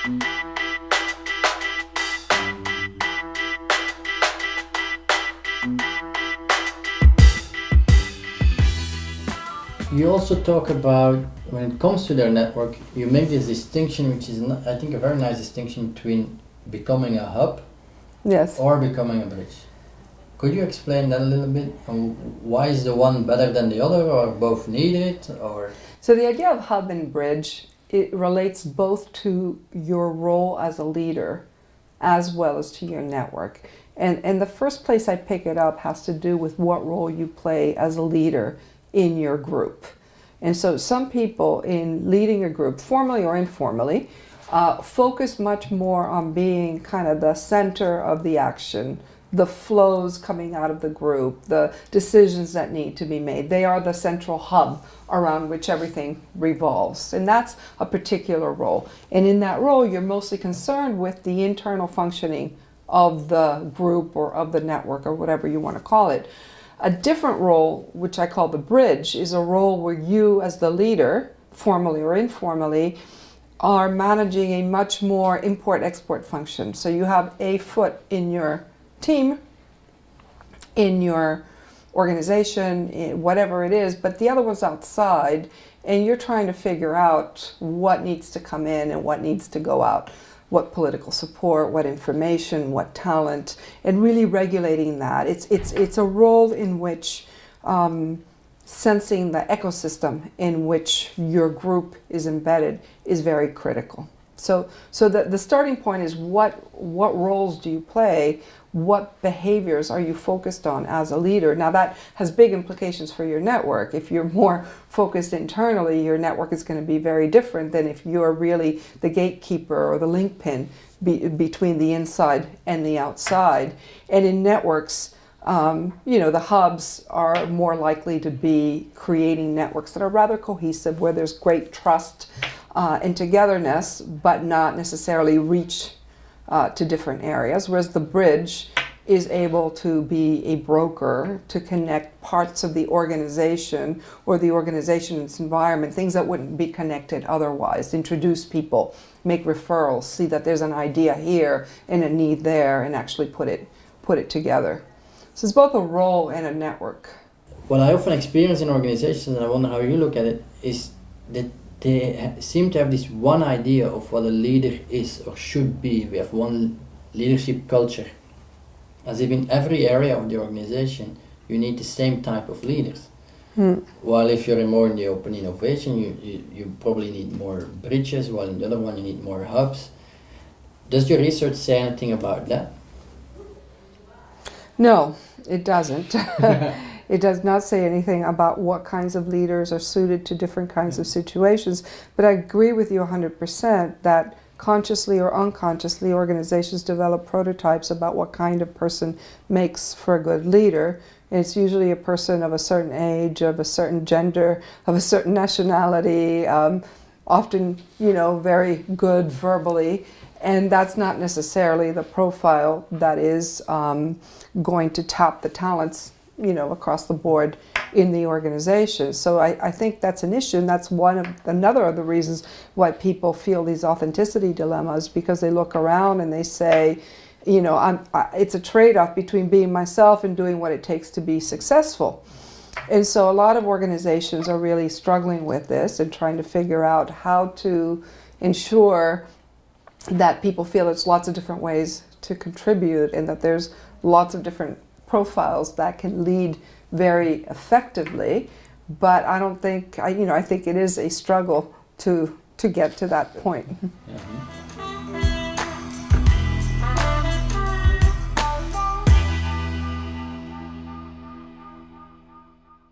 You also talk about, when it comes to their network, you make this distinction, which is, I think, a very nice distinction between becoming a hub, yes, or becoming a bridge. Could you explain that a little bit? Why is the one better than the other, or both needed, or? So the idea of hub and bridge, it relates both to your role as a leader as well as to your network. And the first place I pick it up has to do with what role you play as a leader in your group. And so some people in leading a group, formally or informally, focus much more on being kind of the center of the action, the flows coming out of the group, the decisions that need to be made. They are the central hub around which everything revolves. And that's a particular role. And in that role, you're mostly concerned with the internal functioning of the group or of the network or whatever you want to call it. A different role, which I call the bridge, is a role where you as the leader, formally or informally, are managing a much more import-export function. So you have a foot in your team, in your organization, in whatever it is, but the other one's outside, and you're trying to figure out what needs to come in and what needs to go out. What political support, what information, what talent, and really regulating that. It's a role in which sensing the ecosystem in which your group is embedded is very critical. So the starting point is what roles do you play? What behaviors are you focused on as a leader? Now that has big implications for your network. If you're more focused internally, your network is going to be very different than if you're really the gatekeeper or the link pin between the inside and the outside. And in networks, the hubs are more likely to be creating networks that are rather cohesive, where there's great trust and togetherness, but not necessarily reach to different areas, whereas the bridge is able to be a broker to connect parts of the organization or the organization's environment, things that wouldn't be connected otherwise, introduce people, make referrals, see that there's an idea here and a need there, and actually put it together. So it's both a role and a network. What I often experience in organizations, and I wonder how you look at it, is that they seem to have this one idea of what a leader is or should be. We have one leadership culture, as if in every area of the organization you need the same type of leaders. While if you're more in the open innovation, you probably need more bridges, while in the other one you need more hubs. Does your research say anything about that? No, it doesn't. It does not say anything about what kinds of leaders are suited to different kinds of situations, but I agree with you 100% that consciously or unconsciously organizations develop prototypes about what kind of person makes for a good leader. And it's usually a person of a certain age, of a certain gender, of a certain nationality, often, very good verbally. And that's not necessarily the profile that is going to tap the talents across the board in the organization. So I think that's an issue, and that's another of the reasons why people feel these authenticity dilemmas, because they look around and they say, it's a trade-off between being myself and doing what it takes to be successful. And so a lot of organizations are really struggling with this and trying to figure out how to ensure that people feel there's lots of different ways to contribute and that there's lots of different profiles that can lead very effectively, but I don't think, I think it is a struggle to get to that point. Mm-hmm.